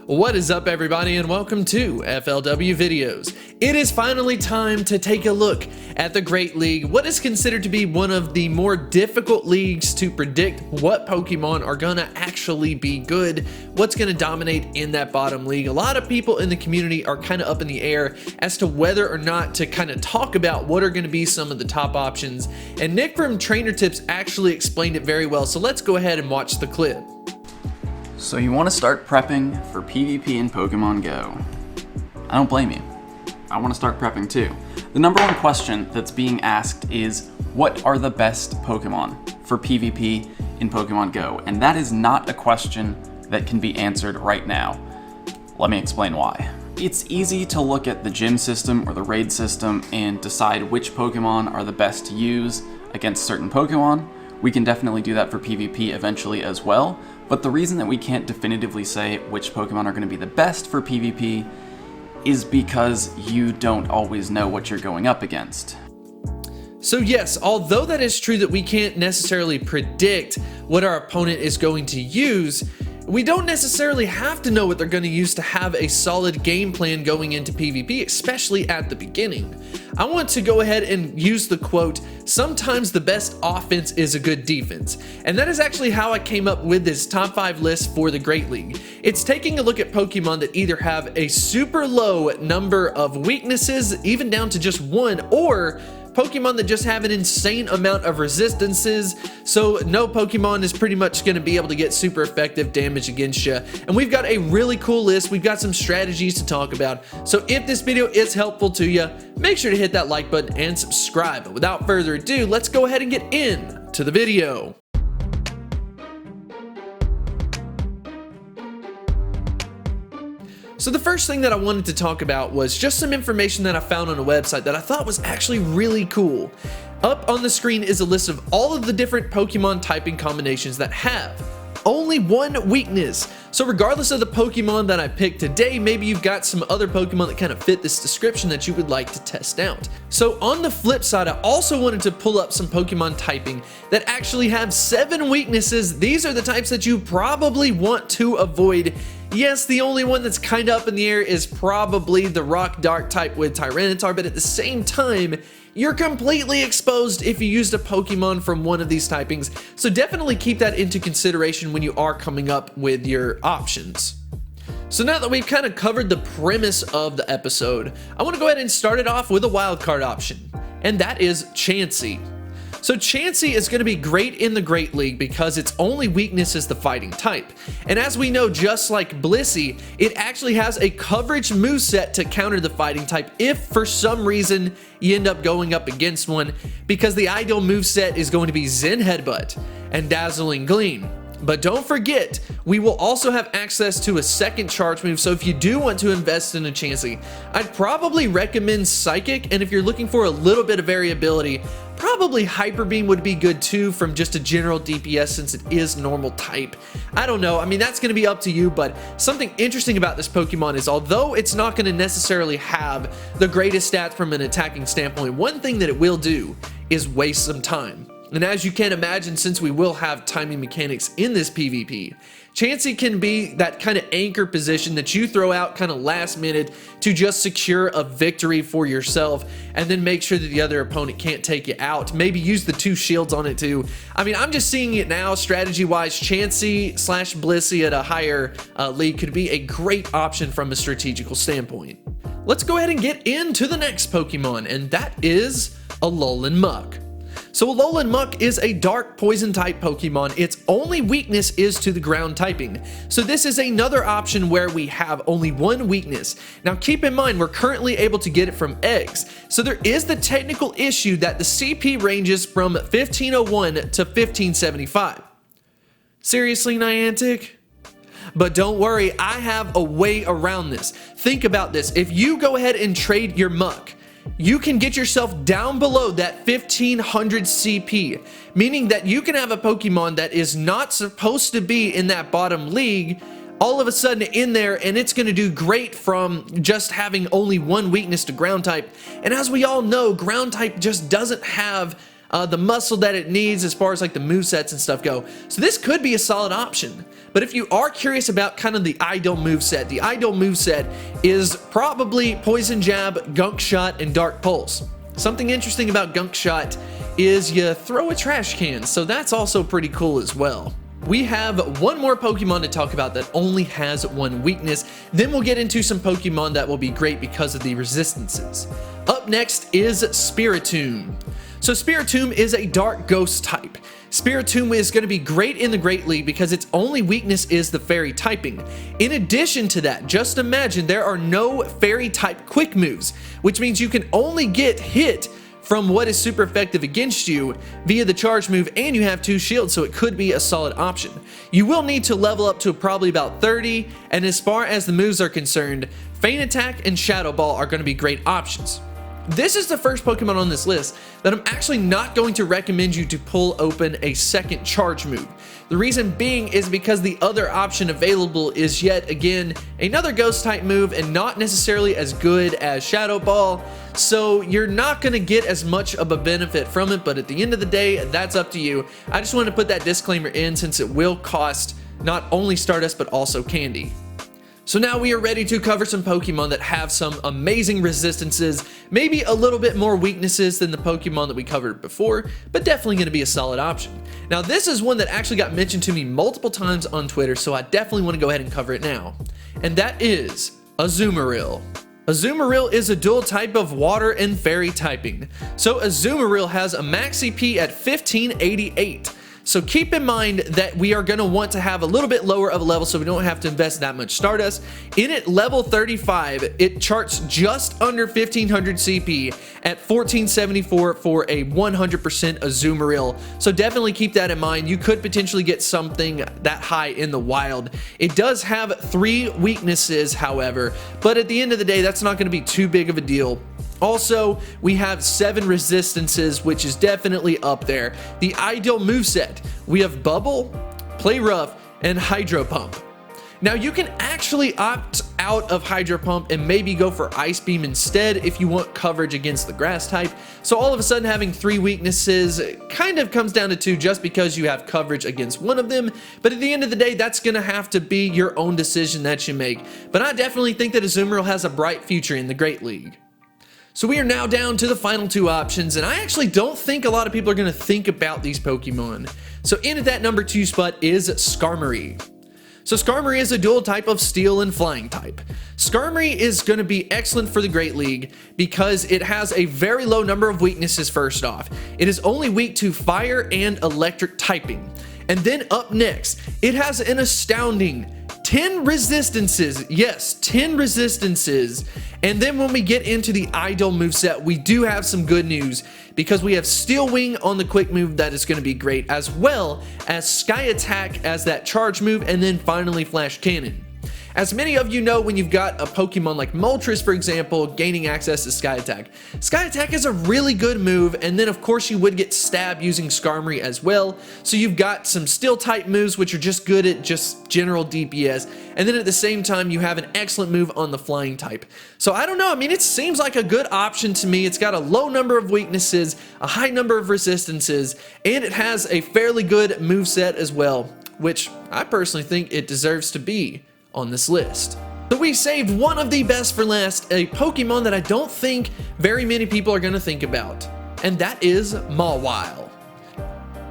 What is up, everybody, and welcome to FLW Videos. It is finally time to take a look at the Great League, what is considered to be one of the more difficult leagues to predict what Pokemon are gonna actually be good, what's gonna dominate in that bottom league. A lot of people in the community are kind of up in the air as to whether or not to kind of talk about what are gonna be some of the top options, and Nick from Trainer Tips actually explained it very well, so let's go ahead and watch the clip. So you want to start prepping for PvP in Pokemon Go. I don't blame you. I want to start prepping too. The number one question that's being asked is, what are the best Pokemon for PvP in Pokemon Go? And that is not a question that can be answered right now. Let me explain why. It's easy to look at the gym system or the raid system and decide which Pokemon are the best to use against certain Pokemon. We can definitely do that for PvP eventually as well. But the reason that we can't definitively say which Pokemon are going to be the best for PvP is because you don't always know what you're going up against. So yes, although that is true that we can't necessarily predict what our opponent is going to use, we don't necessarily have to know what they're going to use to have a solid game plan going into PvP, especially at the beginning. I want to go ahead and use the quote, "Sometimes the best offense is a good defense." And that is actually how I came up with this top 5 list for the Great League. It's taking a look at Pokemon that either have a super low number of weaknesses, even down to just one, or Pokemon that just have an insane amount of resistances, so no Pokemon is pretty much going to be able to get super effective damage against you. And we've got a really cool list. We've got some strategies to talk about. So if this video is helpful to you, make sure to hit that like button and subscribe. But without further ado, let's go ahead and get into the video. So the first thing that I wanted to talk about was just some information that I found on a website that I thought was actually really cool. Up on the screen is a list of all of the different Pokemon typing combinations that have only one weakness. So regardless of the Pokemon that I picked today, maybe you've got some other Pokemon that kind of fit this description that you would like to test out. So on the flip side, I also wanted to pull up some Pokemon typing that actually have 7 weaknesses. These are the types that you probably want to avoid. Yes, the only one that's kind of up in the air is probably the Rock Dark type with Tyranitar, but at the same time, you're completely exposed if you used a Pokemon from one of these typings, so definitely keep that into consideration when you are coming up with your options. So now that we've kind of covered the premise of the episode, I want to go ahead and start it off with a wildcard option, and that is Chauncey. So Chauncey is going to be great in the Great League because its only weakness is the fighting type. And as we know, just like Blissey, it actually has a coverage moveset to counter the fighting type if for some reason you end up going up against one, because the ideal moveset is going to be Zen Headbutt and Dazzling Gleam. But don't forget, we will also have access to a second charge move, so if you do want to invest in a Chauncey, I'd probably recommend Psychic, and if you're looking for a little bit of variability, probably Hyper Beam would be good too from just a general DPS since it is normal type. I don't know, I mean that's going to be up to you, but something interesting about this Pokemon is although it's not going to necessarily have the greatest stats from an attacking standpoint, one thing that it will do is waste some time. And as you can imagine, since we will have timing mechanics in this PvP, Chauncey can be that kind of anchor position that you throw out kind of last minute to just secure a victory for yourself and then make sure that the other opponent can't take you out. Maybe use the 2 shields on it too. I mean, I'm just seeing it now strategy-wise. Chauncey / Blissey at a higher league could be a great option from a strategical standpoint. Let's go ahead and get into the next Pokemon, and that is Alolan Muck. So Alolan Muck is a dark poison type Pokemon. Its only weakness is to the ground typing. So this is another option where we have only one weakness. Now keep in mind, we're currently able to get it from eggs. So there is the technical issue that the CP ranges from 1501 to 1575. Seriously, Niantic? But don't worry, I have a way around this. Think about this. If you go ahead and trade your Muck, you can get yourself down below that 1500 CP, meaning that you can have a Pokemon that is not supposed to be in that bottom league all of a sudden in there, and it's going to do great from just having only one weakness to ground type. And as we all know, ground type just doesn't have the muscle that it needs as far as like the movesets and stuff go. So this could be a solid option. But if you are curious about kind of the ideal moveset, the ideal moveset is probably Poison Jab, Gunk Shot, and Dark Pulse. Something interesting about Gunk Shot is you throw a trash can, so that's also pretty cool as well. We have one more Pokemon to talk about that only has one weakness. Then we'll get into some Pokemon that will be great because of the resistances. Up next is Spiritomb. So Spiritomb is a Dark Ghost type. Spiritomb is going to be great in the Great League because its only weakness is the Fairy typing. In addition to that, just imagine there are no Fairy type quick moves, which means you can only get hit from what is super effective against you via the charge move, and you have 2 shields, so it could be a solid option. You will need to level up to probably about 30, and as far as the moves are concerned, Feint Attack and Shadow Ball are going to be great options. This is the first Pokemon on this list that I'm actually not going to recommend you to pull open a second charge move. The reason being is because the other option available is yet again another ghost type move and not necessarily as good as Shadow Ball, so you're not going to get as much of a benefit from it, but at the end of the day, that's up to you. I just wanted to put that disclaimer in since it will cost not only Stardust but also Candy. So now we are ready to cover some Pokemon that have some amazing resistances, maybe a little bit more weaknesses than the Pokemon that we covered before, but definitely going to be a solid option. Now this is one that actually got mentioned to me multiple times on Twitter, so I definitely want to go ahead and cover it now. And that is Azumarill. Azumarill is a dual type of water and fairy typing. So Azumarill has a max CP at 1588. So keep in mind that we are going to want to have a little bit lower of a level so we don't have to invest that much Stardust. In at level 35, it charts just under 1500 CP at 1474 for a 100% Azumarill. So definitely keep that in mind. You could potentially get something that high in the wild. It does have 3 weaknesses, however, but at the end of the day, that's not going to be too big of a deal. Also, we have 7 resistances, which is definitely up there. The ideal moveset, we have Bubble, Play Rough, and Hydro Pump. Now you can actually opt out of Hydro Pump and maybe go for Ice Beam instead if you want coverage against the grass type. So all of a sudden having 3 weaknesses kind of comes down to 2 just because you have coverage against one of them. But at the end of the day, that's going to have to be your own decision that you make. But I definitely think that Azumarill has a bright future in the Great League. So we are now down to the final 2 options, and I actually don't think a lot of people are going to think about these Pokemon. So in at that number 2 spot is Skarmory. So Skarmory is a dual type of Steel and Flying type. Skarmory is going to be excellent for the Great League because it has a very low number of weaknesses first off. It is only weak to Fire and Electric typing. And then up next, it has an astounding 10 resistances. Yes, 10 resistances. And then when we get into the ideal moveset, we do have some good news because we have Steel Wing on the quick move that is going to be great, as well as Sky Attack as that charge move, and then finally Flash Cannon. As many of you know, when you've got a Pokemon like Moltres, for example, gaining access to Sky Attack. Sky Attack is a really good move, and then of course you would get stabbed using Skarmory as well. So you've got some Steel type moves which are just good at just general DPS, and then at the same time you have an excellent move on the Flying type. So I don't know, I mean, it seems like a good option to me. It's got a low number of weaknesses, a high number of resistances, and it has a fairly good moveset as well, which I personally think it deserves to be on this list. So we saved one of the best for last, a Pokemon that I don't think very many people are going to think about, and that is Mawhile.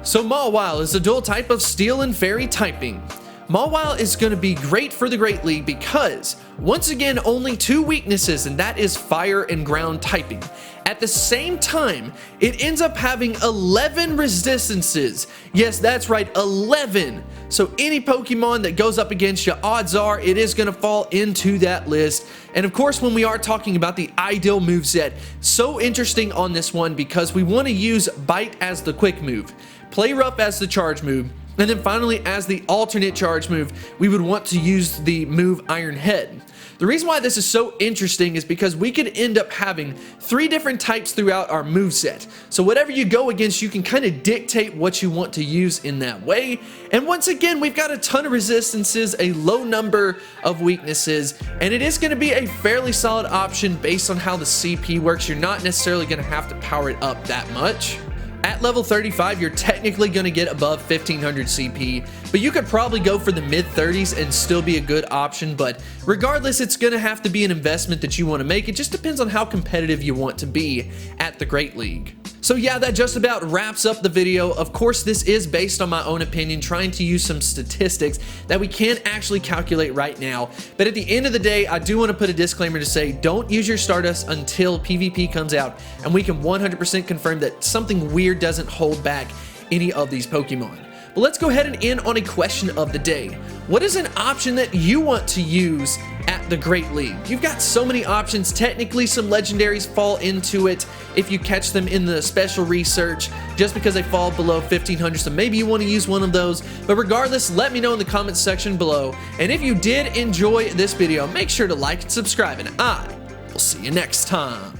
So Mawhile is a dual type of Steel and Fairy typing. Mawhile is going to be great for the Great League because, once again, only 2 weaknesses, and that is Fire and Ground typing. At the same time, it ends up having 11 resistances. Yes, that's right, 11. So any Pokemon that goes up against you, odds are it is going to fall into that list. And of course, when we are talking about the ideal moveset, so interesting on this one because we want to use Bite as the quick move, Play Rough as the charge move, and then finally, as the alternate charge move, we would want to use the move Iron Head. The reason why this is so interesting is because we could end up having 3 different types throughout our moveset. So whatever you go against, you can kind of dictate what you want to use in that way. And once again, we've got a ton of resistances, a low number of weaknesses, and it is going to be a fairly solid option based on how the CP works. You're not necessarily going to have to power it up that much. At level 35, you're technically going to get above 1500 CP, but you could probably go for the mid 30s and still be a good option. But regardless, it's going to have to be an investment that you want to make. It just depends on how competitive you want to be at the Great League. So yeah, that just about wraps up the video. Of course, this is based on my own opinion, trying to use some statistics that we can't actually calculate right now. But at the end of the day, I do want to put a disclaimer to say, don't use your Stardust until PvP comes out and we can 100% confirm that something weird doesn't hold back any of these Pokemon. But let's go ahead and end on a question of the day. What is an option that you want to use at the Great League? You've got so many options. Technically, some legendaries fall into it if you catch them in the special research just because they fall below 1500, so maybe you want to use one of those. But regardless, let me know in the comments section below. And if you did enjoy this video, make sure to like and subscribe, and I will see you next time.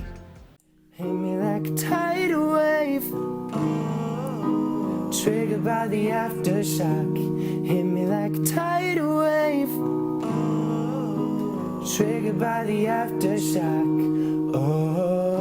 Hit me like a tidal wave, triggered by the aftershock. Hit me like a tidal wave, triggered by the aftershock. Oh.